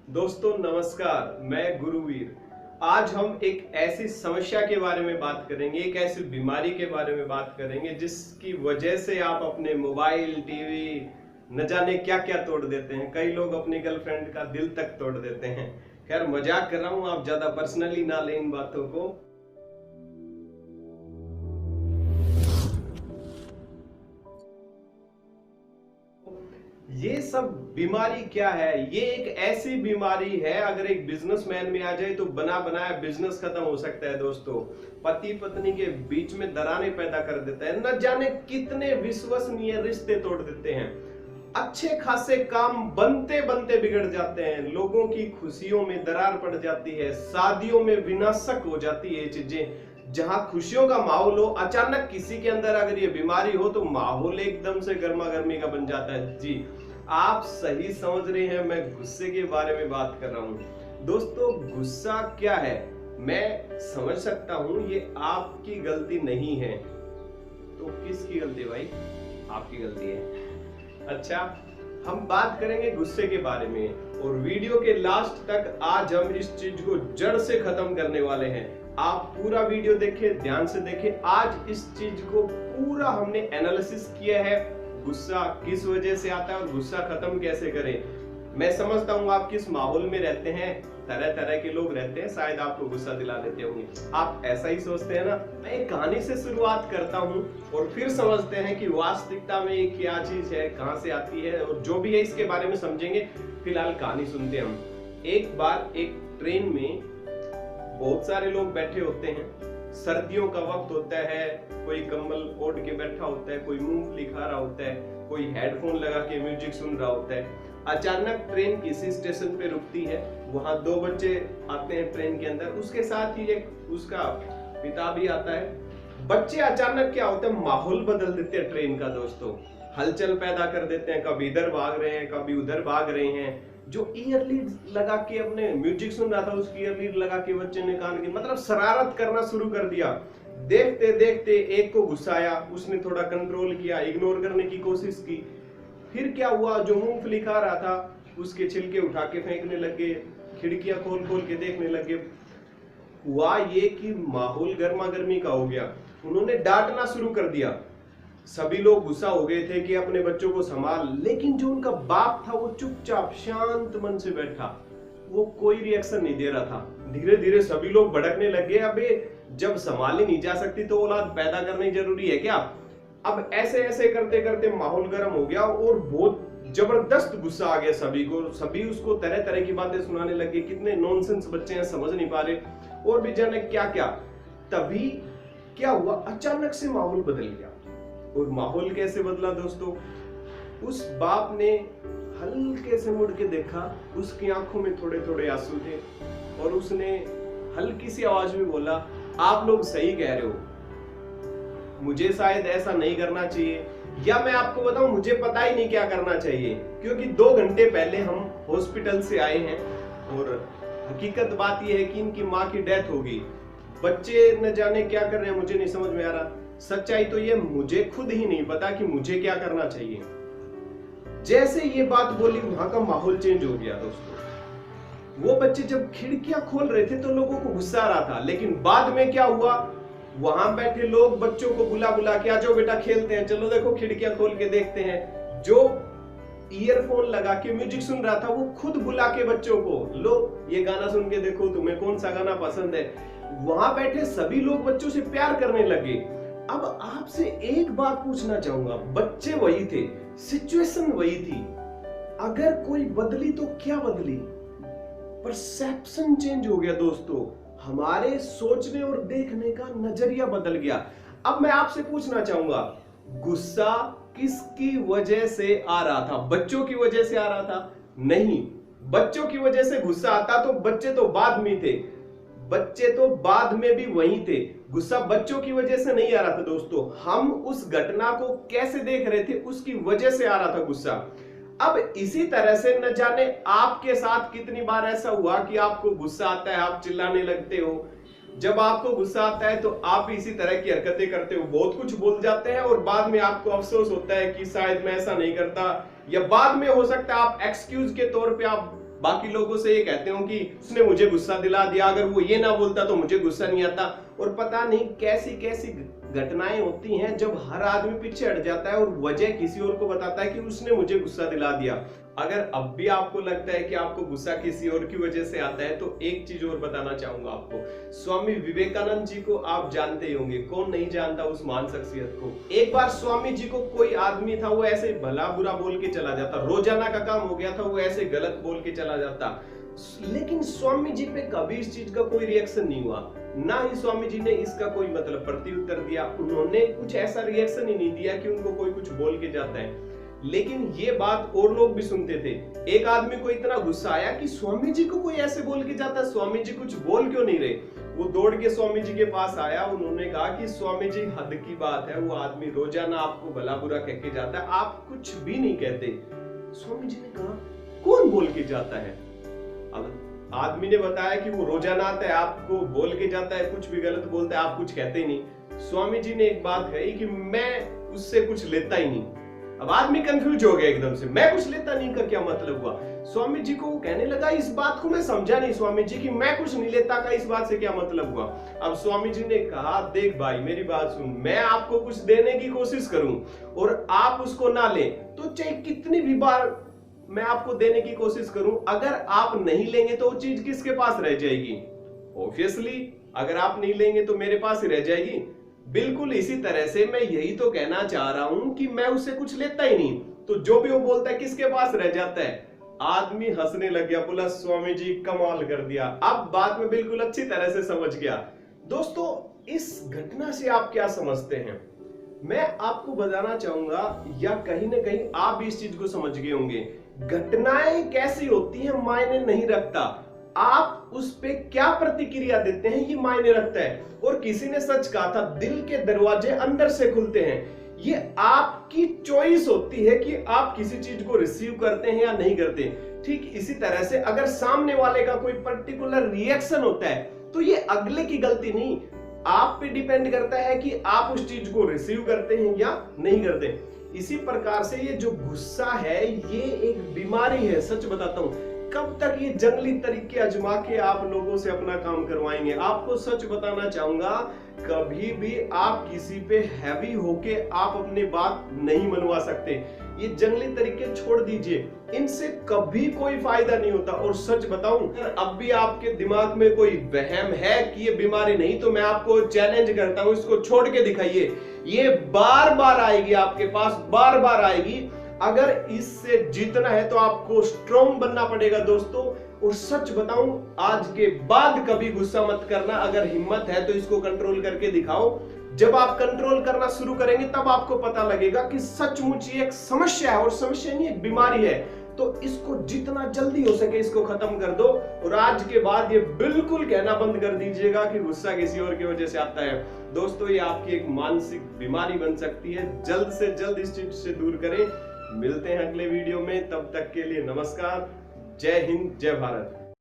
दोस्तों नमस्कार, मैं गुरुवीर। आज हम एक ऐसी समस्या के बारे में बात करेंगे, एक ऐसी बीमारी के बारे में बात करेंगे जिसकी वजह से आप अपने मोबाइल, टीवी न जाने क्या क्या तोड़ देते हैं। कई लोग अपनी गर्लफ्रेंड का दिल तक तोड़ देते हैं। खैर मजाक कर रहा हूँ, आप ज्यादा पर्सनली ना लें इन बातों को। ये सब बीमारी क्या है? ये एक ऐसी बीमारी है, अगर एक बिजनेसमैन में आ जाए तो बना बनाया बिजनेस खत्म हो सकता है। दोस्तों, पति पत्नी के बीच में दरारें पैदा कर देता है, न जाने कितने विश्वसनीय रिश्ते तोड़ देते हैं, अच्छे खासे काम बनते बनते बिगड़ जाते हैं, लोगों की खुशियों में दरार पड़ जाती है, शादियों में विनाशक हो जाती है। ये चीजें जहां खुशियों का माहौल हो, अचानक किसी के अंदर अगर ये बीमारी हो तो माहौल एकदम से गर्मा गर्मी का बन जाता है। जी, आप सही समझ रहे हैं, मैं गुस्से के बारे में बात कर रहा हूं। दोस्तों, गुस्सा क्या है मैं समझ सकता हूं, ये आपकी गलती नहीं है। तो किसकी गलती है भाई? आपकी गलती है। अच्छा, हम बात करेंगे गुस्से के बारे में और वीडियो के लास्ट तक आज हम इस चीज को जड़ से खत्म करने वाले हैं। आप पूरा वीडियो देखें, ध्यान से देखें। आज इस चीज को पूरा हमने एनालिसिस किया है, गुस्सा किस वजह से आता है और गुस्सा खत्म कैसे करें। मैं समझता हूँ आप किस माहौल में रहते हैं, तरह तरह के लोग रहते हैं, शायद आपको गुस्सा दिला देते होंगे। आप ऐसा ही सोचते हैं ना? मैं एक कहानी से शुरुआत करता हूँ और फिर समझते हैं कि वास्तविकता में ये क्या चीज है, कहाँ से आती है, और जो भी है इसके बारे में समझेंगे। फिलहाल कहानी सुनते हैं हम। एक बार एक ट्रेन में बहुत सारे लोग बैठे होते हैं, सर्दियों का वक्त होता है, कोई कंबल ओढ़ के बैठा होता है, कोई मूंगफली खा रहा होता है, कोई हेडफोन लगा के म्यूजिक सुन रहा होता है। अचानक ट्रेन किसी स्टेशन पे रुकती है, वहां दो बच्चे आते हैं ट्रेन के अंदर, उसके साथ ही एक उसका पिता भी आता है। बच्चे अचानक क्या होता है, माहौल बदल देते हैं ट्रेन का। दोस्तों, हलचल पैदा कर देते हैं, कभी इधर भाग रहे हैं, कभी उधर भाग रहे हैं। जो ईयरलीड लगा के अपने म्यूजिक सुन रहा था, उसकी ईयरलीड लगा के बच्चे ने कान के मतलब शरारत करना शुरू कर दिया। देखते देखते एक को गुस्सा आया, उसने थोड़ा कंट्रोल किया, इग्नोर करने की कोशिश की। फिर क्या हुआ, जो मूंगफली खा रहा था उसके छिलके उठा के फेंकने लगे, खिड़कियां खोल खोल के देखने लगे। हुआ ये कि माहौल गर्मा गर्मी का हो गया, उन्होंने डांटना शुरू कर दिया। सभी लोग गुस्सा हो गए थे कि अपने बच्चों को संभाल, लेकिन जो उनका बाप था वो चुपचाप शांत मन से बैठा, वो कोई रिएक्शन नहीं दे रहा था। धीरे धीरे सभी लोग भड़कने लगे, अबे जब संभाली नहीं जा सकती तो औलाद पैदा करनी जरूरी है क्या? अब ऐसे ऐसे करते करते माहौल गर्म हो गया और बहुत जबरदस्त गुस्सा आ गया सभी को। सभी उसको तरह तरह की बातें सुनाने लगे, कितने नॉनसेंस बच्चे हैं, समझ नहीं पा रहे, और भी जाने क्या क्या। तभी क्या हुआ, अचानक से माहौल बदल गया। और माहौल कैसे बदला दोस्तों? उस बाप ने हल्के से मुड़ के देखा, उसकी आंखों में थोड़े थोड़े आंसू थे, और उसने हल्की सी आवाज में बोला, आप लोग सही कह रहे हो, मुझे शायद ऐसा नहीं करना चाहिए, या मैं आपको बताऊं मुझे पता ही नहीं क्या करना चाहिए, क्योंकि 2 घंटे पहले हम हॉस्पिटल से आए हैं और हकीकत बात यह है कि इनकी माँ की डेथ हो गई। बच्चे न जाने क्या कर रहे हैं, मुझे नहीं समझ में आ रहा। सच्चाई तो ये मुझे खुद ही नहीं पता कि मुझे क्या करना चाहिए। जैसे ये बात बोली, वहां का माहौल चेंज हो गया दोस्तों। वो बच्चे जब खिड़कियां खोल रहे थे तो लोगों को गुस्सा आ रहा था, लेकिन बाद में क्या हुआ, वहां बैठे लोग बच्चों को बुला बुला के, आ जाओ बेटा खेलते हैं, चलो देखो खिड़कियां खोल के देखते हैं। जो ईयरफोन लगा के म्यूजिक सुन रहा था वो खुद बुला के बच्चों को, लो ये गाना सुन के देखो, तुम्हें कौन सा गाना पसंद है। वहां बैठे सभी लोग बच्चों से प्यार करने लगे। अब आपसे एक बात पूछना चाहूंगा, बच्चे वही थे, सिचुएशन वही थी, अगर कोई बदली तो क्या बदली? परसेप्शन चेंज हो गया दोस्तों, हमारे सोचने और देखने का नजरिया बदल गया। अब मैं आपसे पूछना चाहूंगा, गुस्सा किसकी वजह से आ रहा था? बच्चों की वजह से आ रहा था? नहीं, बच्चों की वजह से गुस्सा आता तो बच्चे तो बाद में थे, बच्चे तो बाद में भी वहीं थे। गुस्सा बच्चों की वजह से नहीं आ रहा था दोस्तों, हम उस घटना को कैसे देख रहे थे उसकी वजह से आ रहा था गुस्सा। अब इसी तरह से न जाने आपके साथ कितनी बार ऐसा हुआ कि आपको गुस्सा आता है, आप चिल्लाने लगते हो। जब आपको गुस्सा आता है तो आप इसी तरह की हरकतें करते हो, बहुत कुछ बोल जाते हैं और बाद में आपको अफसोस होता है कि शायद मैं ऐसा नहीं करता, या बाद में हो सकता है आप एक्सक्यूज के तौर पे आप बाकी लोगों से ये कहते हो कि उसने मुझे गुस्सा दिला दिया, अगर वो ये ना बोलता तो मुझे गुस्सा नहीं आता। और पता नहीं कैसी कैसी घटनाएं होती हैं जब हर आदमी पीछे हट जाता है और वजह किसी और को बताता है कि उसने मुझे गुस्सा दिला दिया। अगर अब भी आपको लगता है कि आपको गुस्सा किसी और की वजह से आता है तो एक चीज और बताना चाहूंगा आपको। स्वामी विवेकानंद जी को आप जानते ही होंगे, कौन नहीं जानता उस महान शख्सियत को। एक बार स्वामी जी को कोई आदमी था, वो ऐसे भला बुरा बोल के चला जाता, रोजाना का काम हो गया था, वो ऐसे गलत बोल के चला जाता, लेकिन स्वामी जी पे कभी इस चीज का कोई रिएक्शन नहीं हुआ, ना ही स्वामी जी ने इसका कोई मतलब प्रत्युत्तर दिया। उन्होंने कुछ ऐसा रिएक्शन ही नहीं दिया कि उनको कोई कुछ बोल के जाता है। लेकिन ये बात और लोग भी सुनते थे। एक आदमी को इतना गुस्सा आया कि स्वामी जी को कोई ऐसे बोल के जाता है, स्वामी जी कुछ बोल क्यों नहीं रहे। वो दौड़ के स्वामी जी के पास आया, उन्होंने कहा कि स्वामी जी हद की बात है, वो आदमी रोजाना आपको भला बुरा कह के जाता है, आप कुछ भी नहीं कहते। स्वामी जी ने कहा कौन बोल के जाता है। अब आदमी ने बताया कि वो रोजाना आता है, आपको बोल के जाता है, कुछ भी गलत बोलता है, आप कुछ कहते ही नहीं। स्वामी जी ने एक बात कही कि मैं उससे कुछ लेता ही नहीं। अब आदमी कंफ्यूज हो गया एकदम से, मैं कुछ लेता नहीं का क्या मतलब हुआ। स्वामी जी को वो कहने लगा इस बात को मैं समझा नहीं स्वामी जी कि मैं कुछ नहीं लेता का इस बात से क्या मतलब हुआ। अब स्वामी जी ने कहा देख भाई मेरी बात सुन, मैं आपको कुछ देने की कोशिश करूं और आप उसको ना ले तो चाहे कितनी भी बार मैं आपको देने की कोशिश करूं, अगर आप नहीं लेंगे तो वो चीज किसके पास रह जाएगी। ऑब्वियसली अगर आप नहीं लेंगे तो मेरे पास ही रह जाएगी। बिल्कुल इसी तरह से मैं यही तो कहना चाह रहा हूं कि मैं उससे कुछ लेता ही नहीं, तो जो भी वो बोलता है किसके पास रह जाता है। आदमी हंसने लग गया, बोला स्वामी जी कमाल कर दिया, अब बात में बिल्कुल अच्छी तरह से समझ गया। दोस्तों इस घटना से आप क्या समझते हैं, मैं आपको बताना चाहूंगा, या कहीं ना कहीं आप भी इस चीज को समझ गए होंगे। घटनाएं कैसी होती हैं मायने नहीं रखता, आप उस पे क्या प्रतिक्रिया देते हैं ये मायने रखता है। और किसी ने सच कहा था दिल के दरवाजे अंदर से खुलते हैं। ये आपकी चॉइस होती है कि आप किसी चीज को रिसीव करते हैं या नहीं करते। ठीक इसी तरह से अगर सामने वाले का कोई पर्टिकुलर रिएक्शन होता है तो ये अगले की गलती नहीं, आप पे डिपेंड करता है कि आप उस चीज को रिसीव करते हैं या नहीं करते। इसी प्रकार से ये जो गुस्सा है ये एक बीमारी है। सच बताता हूं, कब तक ये जंगली तरीके आजमा के आप लोगों से अपना काम करवाएंगे। आपको सच बताना चाहूंगा, कभी भी आप किसी पे हैवी होके आप अपनी बात नहीं मनवा सकते। ये जंगली तरीके छोड़ दीजिए, इनसे कभी कोई फायदा नहीं होता। और सच बताऊं, अब भी आपके दिमाग में कोई वहम है कि ये बीमारी नहीं, तो मैं आपको चैलेंज करता हूं, इसको छोड़ के दिखाइए। ये बार बार आएगी आपके पास, बार बार आएगी। अगर इससे जीतना है तो आपको स्ट्रॉन्ग बनना पड़ेगा दोस्तों। और सच बताऊं, आज के बाद कभी गुस्सा मत करना, अगर हिम्मत है तो इसको कंट्रोल करके दिखाओ। जब आप कंट्रोल करना शुरू करेंगे तब आपको पता लगेगा कि सचमुच ये एक समस्या है, और समस्या नहीं एक बीमारी है। तो इसको जितना जल्दी हो सके इसको खत्म कर दो। और आज के बाद ये बिल्कुल कहना बंद कर दीजिएगा कि गुस्सा किसी और की वजह से आता है। दोस्तों ये आपकी एक मानसिक बीमारी बन सकती है, जल्द से जल्द इस चीज से दूर करें। मिलते हैं अगले वीडियो में, तब तक के लिए नमस्कार, जय हिंद, जय भारत।